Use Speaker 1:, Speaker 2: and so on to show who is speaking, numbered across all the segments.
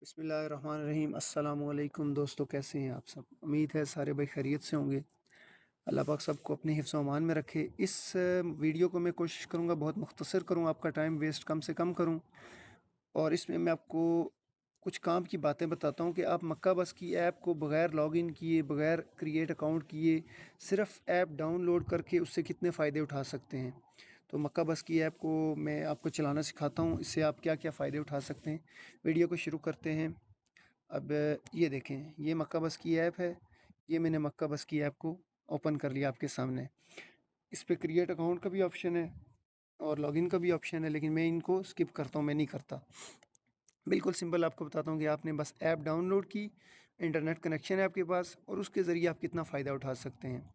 Speaker 1: बिस्मिल्लाहिर्रहमानिर्रहीम। अस्सलामुअलैकुम दोस्तों, कैसे हैं आप सब? उम्मीद है सारे भाई खैरियत से होंगे। अल्लाह पाक सबको अपने हिफ्ज़ व अमान में रखे। इस वीडियो को मैं कोशिश करूँगा बहुत मुख्तसर करूँ, आपका टाइम वेस्ट कम से कम करूँ। और इसमें मैं आपको कुछ काम की बातें बताता हूँ कि आप मक्का बस की ऐप को बग़ैर लॉगिन किए, बग़ैर क्रिएट अकाउंट किए, सिर्फ़ ऐप डाउनलोड करके उससे कितने फ़ायदे उठा सकते हैं। तो मक्का बस की ऐप को मैं आपको चलाना सिखाता हूँ, इससे आप क्या क्या फ़ायदे उठा सकते हैं। वीडियो को शुरू करते हैं। अब ये देखें, ये मक्का बस की ऐप है। ये मैंने मक्का बस की ऐप को ओपन कर लिया आपके सामने। इस पे क्रिएट अकाउंट का भी ऑप्शन है और लॉगिन का भी ऑप्शन है, लेकिन मैं इनको स्किप करता हूँ, मैं नहीं करता। बिल्कुल सिंपल आपको बताता हूँ कि आपने बस ऐप डाउनलोड की, इंटरनेट कनेक्शन है आपके पास और उसके ज़रिए आप कितना फ़ायदा उठा सकते हैं।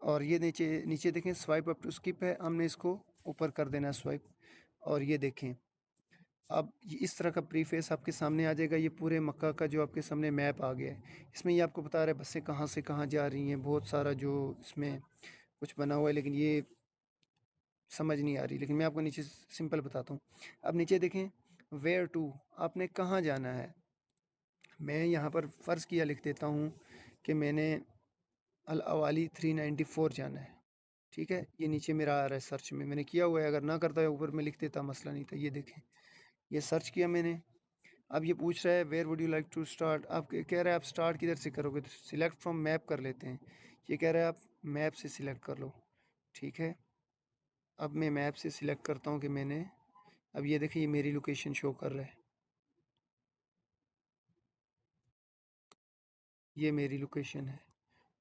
Speaker 1: और ये नीचे नीचे देखें, स्वाइप अप टू स्किप है, हमने इसको ऊपर कर देना है स्वाइप। और ये देखें, अब ये इस तरह का प्रीफेस आपके सामने आ जाएगा। ये पूरे मक्का का जो आपके सामने मैप आ गया है। इसमें ये आपको बता रहा है बसें कहाँ से कहाँ जा रही हैं। बहुत सारा जो इसमें कुछ बना हुआ है, लेकिन ये समझ नहीं आ रही, लेकिन मैं आपको नीचे सिंपल बताता हूँ। अब नीचे देखें, वेयर टू, आपने कहाँ जाना है। मैं यहाँ पर फ़र्ज़ किया लिख देता हूँ कि मैंने अल अवाली 394 जाना है। ठीक है, ये नीचे मेरा आ रहा है, सर्च में मैंने किया हुआ है। अगर ना करता है ऊपर में लिख देता, मसला नहीं था। ये देखें, ये सर्च किया मैंने। अब ये पूछ रहा है where would you like to start. आप कह रहे हैं आप स्टार्ट किधर से करोगे, तो सिलेक्ट फ्रॉम मैप कर लेते हैं। ये कह रहा है आप मैप से सिलेक्ट कर लो। ठीक है, अब मैं मैप से सिलेक्ट करता हूँ कि मैंने, अब ये देखिए, ये मेरी लोकेशन शो कर रहा है। ये मेरी लोकेशन है,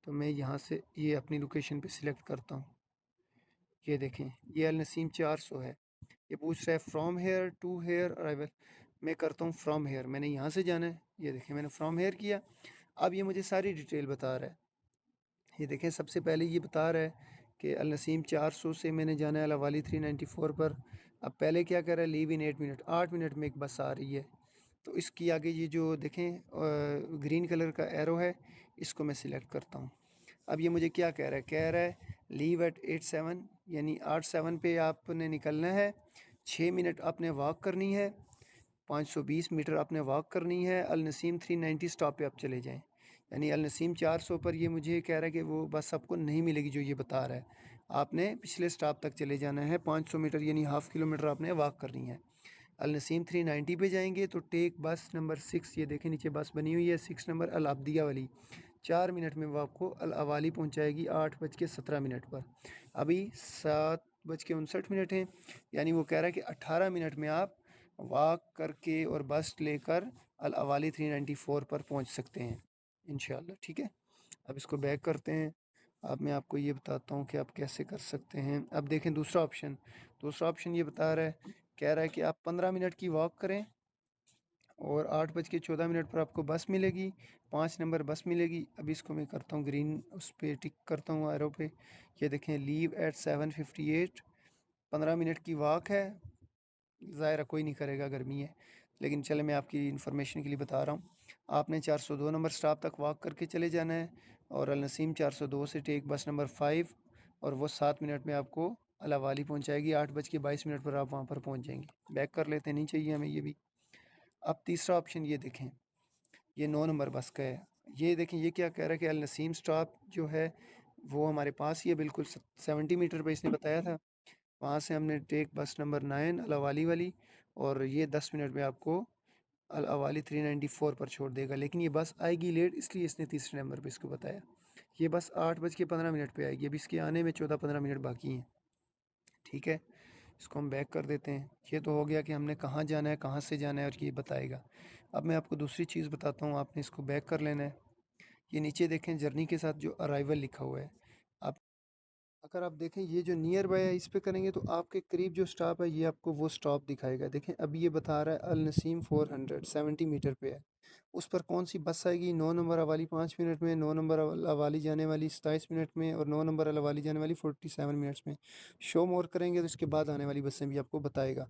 Speaker 1: तो मैं यहाँ से ये अपनी लोकेशन पे सिलेक्ट करता हूँ। ये देखें, ये अल नसीम 400 है। ये पूछ रहा है from here to here arrival. मैं करता हूँ फ्रॉम हेयर, मैंने यहाँ से जाना है। ये देखें, मैंने फ्रॉम हेयर किया। अब ये मुझे सारी डिटेल बता रहा है। ये देखें, सबसे पहले ये बता रहा है कि अल नसीम 400 से मैंने जाना है अल अवाली 394 पर। अब पहले क्या कर रहा है, लीव इन 8 मिनट, 8 मिनट में एक बस आ रही है। तो इसकी आगे ये जो देखें ग्रीन कलर का एरो है, इसको मैं सिलेक्ट करता हूँ। अब ये मुझे क्या कह रहा है, कह रहा है लीव एट 87, यानी 87 पे आपने निकलना है। 6 मिनट आपने वॉक करनी है, 520 मीटर आपने वॉक करनी है। अल नसीम 390 स्टॉप पे आप चले जाएं। यानी अल नसीम 400 पर ये मुझे कह रहा है कि वो बस आपको नहीं मिलेगी जो ये बता रहा है। आपने पिछले स्टॉप तक चले जाना है, 500 मीटर यानी हाफ किलोमीटर आपने वॉक करनी है। अल नसीम 390 पे जाएंगे तो टेक बस नंबर 6, ये देखें नीचे बस बनी हुई है 6 नंबर अल अब्दिया वाली। 4 मिनट में वो आपको अल अवाली पहुँचाएगी 8:17 पर। अभी 7:59 हैं, यानी वो कह रहा है कि 18 मिनट में आप वॉक करके और बस लेकर अल अवाली 394 पर पहुंच सकते हैं इंशाल्लाह। ठीक है, अब इसको बैक करते हैं। अब मैं आपको ये बताता हूँ कि आप कैसे कर सकते हैं। अब देखें दूसरा ऑप्शन, दूसरा ऑप्शन ये बता रहा है, कह रहा है कि आप 15 मिनट की वॉक करें और 8:14 पर आपको बस मिलेगी, 5 नंबर बस मिलेगी। अभी इसको मैं करता हूँ ग्रीन, उस पर टिक करता हूँ एरो पे। ये देखें, लीव एट 7:58, 15 मिनट की वॉक है। ज़ाहिर कोई नहीं करेगा, गर्मी है, लेकिन चले मैं आपकी इन्फॉर्मेशन के लिए बता रहा हूँ। आपने 402 नंबर स्टॉप तक वॉक करके चले जाना है और अल नसीम 402 से टेक बस नंबर 5, और वो 7 मिनट में आपको अल अवाली पहुँचाएगी। 8:22 पर आप वहाँ पर पहुँच जाएंगे। बैक कर लेते हैं, नहीं चाहिए हमें ये भी। अब तीसरा ऑप्शन ये देखें, ये 9 नंबर बस का है। ये देखें, ये क्या कह रहा है कि अल नसीम स्टॉप जो है वो हमारे पास ही है, बिल्कुल 70 मीटर पर इसने बताया था। वहाँ से हमने टेक बस नंबर 9 अल अवाली वाली, और ये 10 मिनट में आपको अल अवाली 394 पर छोड़ देगा। लेकिन ये बस आएगी लेट, इसलिए इसने तीसरे नंबर पे इसको बताया। ये बस 8:15 पे आएगी, अभी इसके आने में 14-15 मिनट बाकी हैं। ठीक है, इसको हम बैक कर देते हैं। ये तो हो गया कि हमने कहाँ जाना है, कहाँ से जाना है, और ये बताएगा। अब मैं आपको दूसरी चीज़ बताता हूँ, आपने इसको बैक कर लेना है। ये नीचे देखें, जर्नी के साथ जो अराइवल लिखा हुआ है, आप अगर आप देखें ये जो नियर बाय है इस पे करेंगे तो आपके करीब जो स्टॉप है ये आपको वो स्टॉप दिखाएगा। देखें, अभी ये बता रहा है अल नसीम 470 मीटर पे है। उस पर कौन सी बस आएगी, 9 नंबर वाली 5 मिनट में, 9 नंबर वाली जाने वाली 27 मिनट में, और 9 नंबर वाली जाने वाली 47 मिनट्स में। शो मोर करेंगे तो इसके बाद आने वाली बसें भी आपको बताएगा।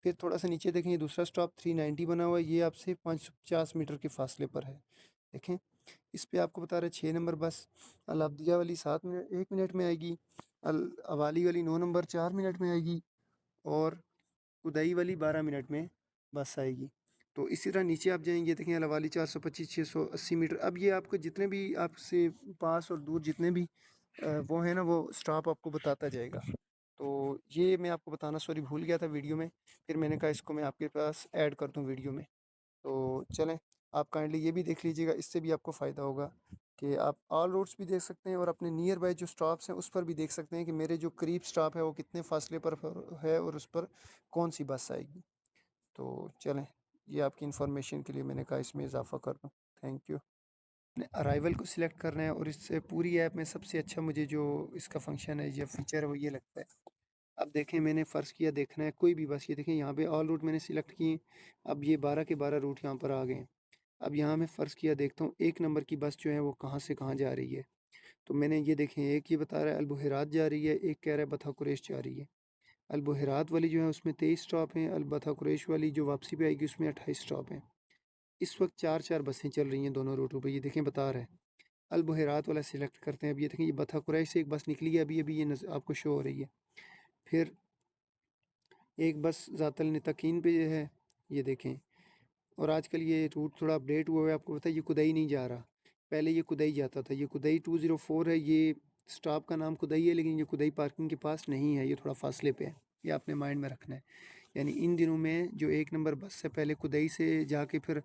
Speaker 1: फिर थोड़ा सा नीचे देखें, ये दूसरा स्टॉप 390 बना हुआ है, ये आपसे 550 मीटर के फासले पर है। देखें, इस पे आपको बता रहा है 6 नंबर बस अल अब्दिया वाली 7 मिनट 1 मिनट में आएगी। अल अवाली वाली 9 नंबर 4 मिनट में आएगी, और उदई वाली 12 मिनट में बस आएगी। तो इसी तरह नीचे आप जाएंगे, देखें अलावाली 425 680 मीटर। अब ये आपको जितने भी आपसे पास और दूर जितने भी वो है ना, वो स्टॉप आपको बताता जाएगा। तो ये मैं आपको बताना सॉरी भूल गया था वीडियो में, फिर मैंने कहा इसको मैं आपके पास ऐड कर दूँ वीडियो में। तो चलें, आप काइंडली ये भी देख लीजिएगा, इससे भी आपको फ़ायदा होगा कि आप ऑल रूट्स भी देख सकते हैं और अपने नियर बाय जो स्टॉप्स हैं उस पर भी देख सकते हैं कि मेरे जो करीब स्टॉप है वो कितने फासले पर है और उस पर कौन सी बस आएगी। तो चलें, ये आपकी इंफॉर्मेशन के लिए मैंने कहा इसमें इजाफा कर दूँ। Thank you. अराइवल को सिलेक्ट करना है और इससे पूरी ऐप में सबसे अच्छा मुझे जो इसका फंक्शन है या फीचर है वो ये लगता है। अब देखें, मैंने फ़र्ज़ किया देखना है कोई भी बस, ये देखें यहाँ पे ऑल रूट मैंने सिलेक्ट किए। अब ये 12 के 12 रूट यहाँ पर आ गए हैं। अब यहाँ मैं फ़र्ज़ किया देखता हूँ एक नंबर की बस जो है वो कहाँ से कहाँ जा रही है। तो मैंने ये देखें, एक ये बता रहा है अलबुहेरात जा रही है, एक कह रहा है बथा कुरैश जा रही है। अलबुहेरात वाली जो है उसमें 23 स्टॉप हैं, अलबथा कुरैश वाली जो वापसी पे आएगी उसमें 28 स्टॉप हैं। इस वक्त 4-4 बसें चल रही हैं दोनों रूटों पे, ये देखें बता रहा है। अलबुहेरात वाला सिलेक्ट करते हैं। अब ये देखें, ये बथा कुरैश से एक बस निकली है अभी अभी, ये आपको शो हो रही है। फिर एक बस ज़ातल नतकीन पे है, ये देखें। और आजकल ये रूट थोड़ा अपडेट हुआ है, आपको पता है ये कुदई नहीं जा रहा, पहले ये कुदई जाता था। ये कुदई 204 है, ये स्टॉप का नाम कुदई है लेकिन ये कुदई पार्किंग के पास नहीं है, ये थोड़ा फासले पे है। ये आपने माइंड में रखना है। यानी इन दिनों में जो एक नंबर बस से पहले कुदई से जाके फिर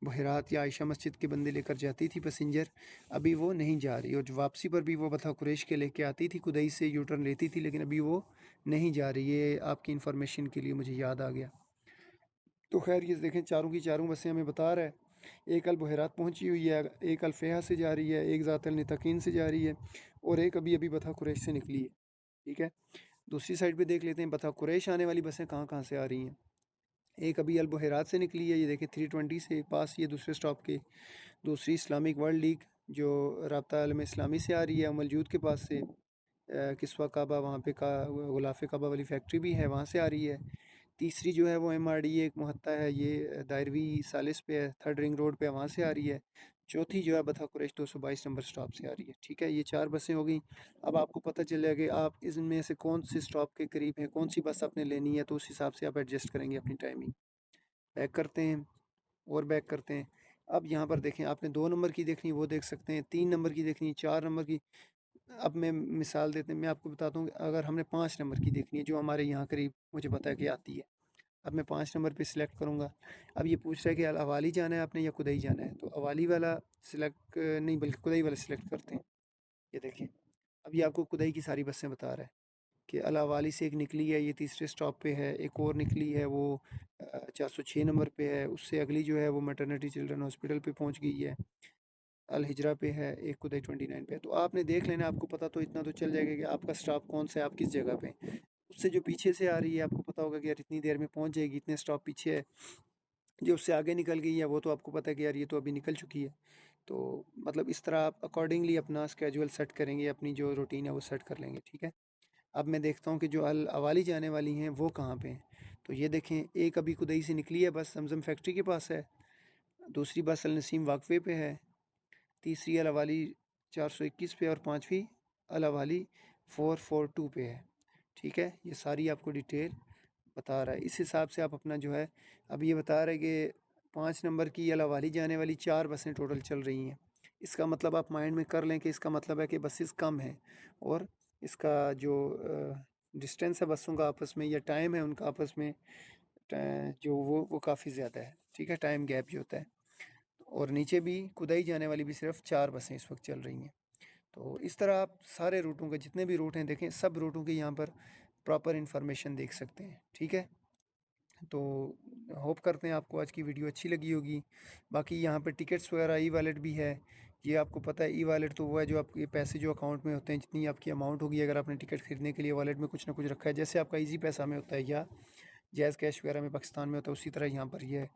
Speaker 1: बहरात या आयशा मस्जिद के बंदे लेकर जाती थी पैसेंजर, अभी वो नहीं जा रही। और जो वापसी पर भी वो बथा कुरैश के लेके आती थी, कुदई से यू टर्न लेती थी, लेकिन अभी वो नहीं जा रही। ये आपकी इन्फॉर्मेशन के लिए मुझे याद आ गया। तो खैर ये देखें, चारों की चारों बसें हमें बता रहा है। एक अल बहरात पहुंची हुई है, एक अलफ़ेहा से जा रही है, एक ज़ातल नतकीन से जा रही है और एक अभी अभी बथा कुरैश से निकली है। ठीक है, दूसरी साइड पे देख लेते हैं बथा कुरैश आने वाली बसें कहाँ कहाँ से आ रही हैं। एक अभी अल बहरात से निकली है, ये देखें 320 से पास, ये दूसरे स्टॉप के। दूसरी इस्लामिक वर्ल्ड लीग जो राब्ता आलम इस्लामी से आ रही है, मौजूद के पास से किस्वा काबा, वहाँ पे का गुलाफ काबा वाली फैक्ट्री भी है, वहाँ से आ रही है। तीसरी जो है वो MRD एक मुहत्ता है, ये दायरवी सालिस पे है, थर्ड रिंग रोड पे, वहाँ से आ रही है। चौथी जो है बथा कुरैश 222 नंबर स्टॉप से आ रही है। ठीक है, ये 4 बसें हो गई। अब आपको पता चल जाएगा कि आप इनमें से कौन से स्टॉप के करीब हैं, कौन सी बस आपने लेनी है, तो उस हिसाब से आप एडजस्ट करेंगे अपनी टाइमिंग। बैक करते हैं और बैक करते हैं। अब यहाँ पर देखें, आपने 2 नंबर की देखनी वो देख सकते हैं, 3 नंबर की देखनी, 4 नंबर की। अब मैं मिसाल देते हैं, मैं आपको बताता हूँ, अगर हमने 5 नंबर की देखनी है जो हमारे यहाँ करीब मुझे पता है कि आती है। अब मैं 5 नंबर पे सिलेक्ट करूँगा। अब ये पूछ रहा है कि अवाली जाना है आपने या कुदई जाना है, तो अवाली वाला सिलेक्ट नहीं बल्कि कुदई वाला सिलेक्ट करते हैं। ये देखें, अब ये आपको कुदई की सारी बसें बता रहा है कि अल अवाली से एक निकली है, ये तीसरे स्टॉप पे है। एक और निकली है वो 406 नंबर पे है। उससे अगली जो है वो मैटरनिटी चिल्ड्रन हॉस्पिटल पे पहुंच गई है, अल हिजरा पे है। एक कुदई 29 पे है। तो आपने देख लेना, आपको पता तो इतना तो चल जाएगा कि आपका स्टॉप कौन सा है, आप किस जगह पे हैं। उससे जो पीछे से आ रही है आपको पता होगा कि यार इतनी देर में पहुंच जाएगी, इतने स्टॉप पीछे है। जो उससे आगे निकल गई है वो तो आपको पता है कि यार ये तो अभी निकल चुकी है। तो मतलब इस तरह आप अकॉर्डिंगली अपना स्केजुअल सेट करेंगे, अपनी जो रूटीन है वो सेट कर लेंगे। ठीक है, अब मैं देखता हूँ कि जो अल अवाली जाने वाली हैं वो कहाँ पे हैं। तो ये देखें, एक अभी कुदई से निकली है बस, जमजम फैक्ट्री के पास है। दूसरी बस अल नसीम वाकवे पे है। तीसरी अल अवाली 421 पे और पाँचवीं अल अवाली 442 पे है। ठीक है, ये सारी आपको डिटेल बता रहा है। इस हिसाब से आप अपना जो है, अब ये बता रहा है कि 5 नंबर की अलावाली जाने वाली 4 बसें टोटल चल रही हैं। इसका मतलब आप माइंड में कर लें कि इसका मतलब है कि बसेस कम हैं और इसका जो डिस्टेंस है बसों का आपस में या टाइम है उनका आपस में, जो वो काफ़ी ज़्यादा है। ठीक है, टाइम गैप जो होता है। और नीचे भी कुदाई जाने वाली भी सिर्फ 4 बसें इस वक्त चल रही हैं। तो इस तरह आप सारे रूटों के जितने भी रूट हैं देखें, सब रूटों की यहाँ पर प्रॉपर इन्फॉर्मेशन देख सकते हैं। ठीक है, तो होप करते हैं आपको आज की वीडियो अच्छी लगी होगी। बाकी यहाँ पे टिकट्स वगैरह ई वॉलेट भी है। ये आपको पता है, ई वॉलेट तो वो है जो आपके पैसे जो अकाउंट में होते हैं, जितनी आपकी अमाउंट होगी, अगर आपने टिकट खरीदने के लिए वॉलेट में कुछ ना कुछ रखा है, जैसे आपका इजी पैसा में होता है या जैज़ कैश वगैरह में पाकिस्तान में होता है, उसी तरह यहाँ पर ये है।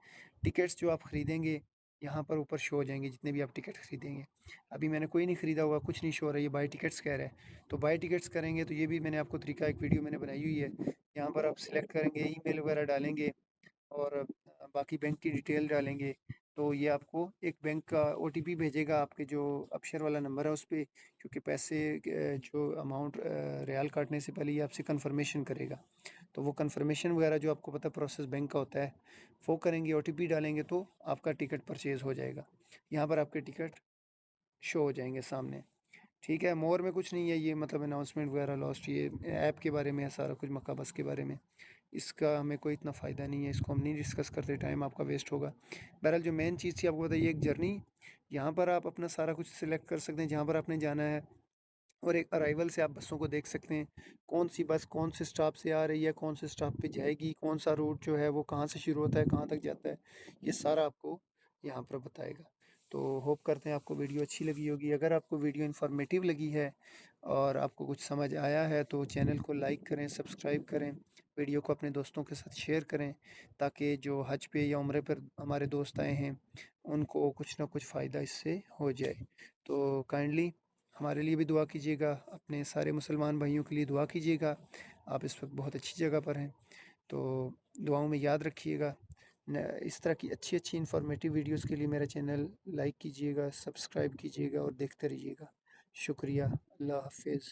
Speaker 1: टिकट्स जो आप ख़रीदेंगे यहाँ पर ऊपर शो हो जाएंगे, जितने भी आप टिकट खरीदेंगे। अभी मैंने कोई नहीं ख़रीदा हुआ, कुछ नहीं शो हो रहा है, ये बाई टिकट्स कह रहा है। तो बाई टिकट्स करेंगे तो ये भी मैंने आपको तरीका, एक वीडियो मैंने बनाई हुई है। यहाँ पर आप सिलेक्ट करेंगे, ईमेल वगैरह डालेंगे और बाकी बैंक की डिटेल डालेंगे। तो ये आपको एक बैंक का ओटीपी भेजेगा आपके जो अबशर वाला नंबर है उस पे, क्योंकि पैसे जो अमाउंट रियाल काटने से पहले ये आपसे कंफर्मेशन करेगा। तो वो कंफर्मेशन वगैरह जो आपको पता प्रोसेस बैंक का होता है वो करेंगे, ओटीपी डालेंगे तो आपका टिकट परचेज़ हो जाएगा। यहाँ पर आपके टिकट शो हो जाएंगे सामने। ठीक है, मोर में कुछ नहीं है, ये मतलब अनाउंसमेंट वगैरह लॉस्ट, ये ऐप के बारे में है सारा कुछ, मक्का बस के बारे में। इसका हमें कोई इतना फ़ायदा नहीं है, इसको हम नहीं डिस्कस करते, टाइम आपका वेस्ट होगा। बहरहाल जो मेन चीज़ थी आपको बताइए, एक जर्नी, यहाँ पर आप अपना सारा कुछ सिलेक्ट कर सकते हैं जहाँ पर आपने जाना है, और एक अराइवल से आप बसों को देख सकते हैं, कौन सी बस कौन से स्टॉप से आ रही है, कौन से स्टॉप पे जाएगी, कौन सा रूट जो है वो कहाँ से शुरू होता है कहाँ तक जाता है, ये सारा आपको यहाँ पर बताएगा। तो होप करते हैं आपको वीडियो अच्छी लगी होगी। अगर आपको वीडियो इन्फॉर्मेटिव लगी है और आपको कुछ समझ आया है तो चैनल को लाइक करें, सब्सक्राइब करें, वीडियो को अपने दोस्तों के साथ शेयर करें, ताकि जो हज पे या उम्रे पर हमारे दोस्त आए हैं उनको कुछ ना कुछ फ़ायदा इससे हो जाए। तो काइंडली हमारे लिए भी दुआ कीजिएगा, अपने सारे मुसलमान भाइयों के लिए दुआ कीजिएगा। आप इस वक्त बहुत अच्छी जगह पर हैं, तो दुआओं में याद रखिएगा। इस तरह की अच्छी अच्छी इन्फॉर्मेटिव वीडियोस के लिए मेरा चैनल लाइक कीजिएगा, सब्सक्राइब कीजिएगा और देखते रहिएगा। शुक्रिया। अल्लाह हाफिज़।